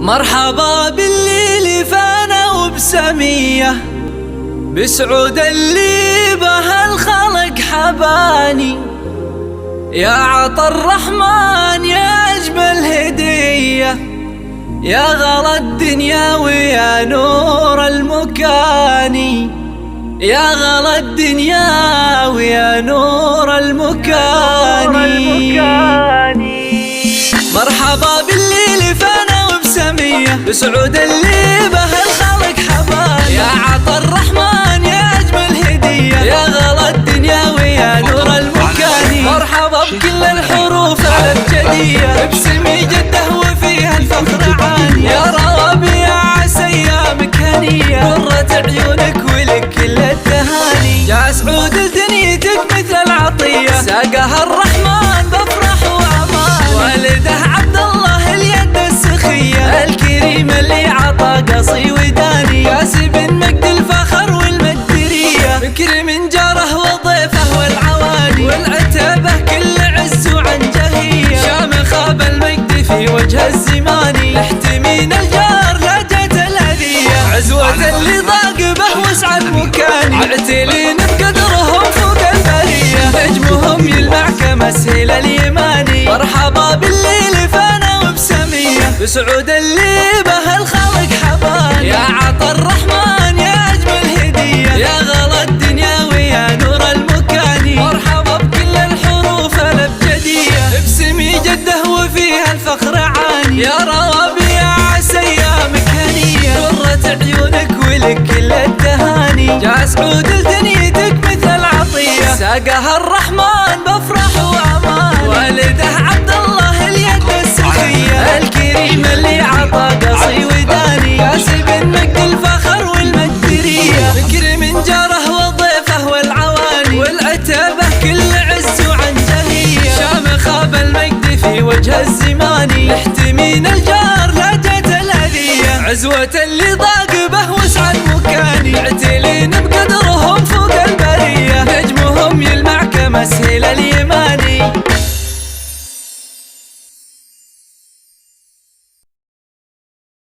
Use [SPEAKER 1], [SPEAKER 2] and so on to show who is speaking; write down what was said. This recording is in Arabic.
[SPEAKER 1] مرحبا بالليل فانا وبسمية، بسعود اللي به الخلق حباني. يا عطا الرحمن يا أجمل هدية، يا غلا الدنيا ويا نور المكاني. يا غلا الدنيا ويا نور المكاني. مرحبا بالليل فانا وبسمية، بسعود اللي به الخلق حباني. يا عطا الرحمن يا أجمل هدية، يا غلا الدنيا ويا نور المكاني. مرحبا بكل الحروف الأبجدية، ابسمي جده وفيها الفخر عاني. يا ربيع عسى أيامك هنية، قرة عيونك ولك كل التهاني. يا سعود لدنيتك مثل العطية، ساقها الرحمن بفرح وأمان. والده عبد الله اليد السخية، الكريم اللي عطى قصي وداني. كاسب مجد الفخر والمقدرية، بكر من جاره وضيفه والعواني. والعتبة كل عز وعنجهية، شامخة بالمجد في وجه الزماني. احتمين الجار لا جات الأذية، عزوة اللي ضاق به وسع المكاني. معتلين بقدرهم فوق البرية، نجمهم يلمع كمسهل اليماني. مرحبا بالليل فانا وبسمية، بسعود اللي به الخلق حباني. يا عطا الرحمن يا أجمل هدية، يا غلا الدنيا ويا نور المكاني. مرحبا بكل الحروف الأبجدية، ابسمي جده وفيها الفخر عاني. يا ربيع عسى أيامك هنية، قرة عيونك ولك كل التهاني. يا سعود لدنيتك مثل العطية، ساقها الرحمن بفرح وأمان. والده عبد الله اليد السخية، الكريم اللي عطى قصي وداني. كاسب مجد الفخر والمقدرية، بكر من جاره وضيفه والعواني. والعتبة كل عز وعنجهية، شامخة بالمجد في وجه الزماني. احتمين الجار لا جات الأذية، عزوة اللي ضاق به وسع المكاني. معتلين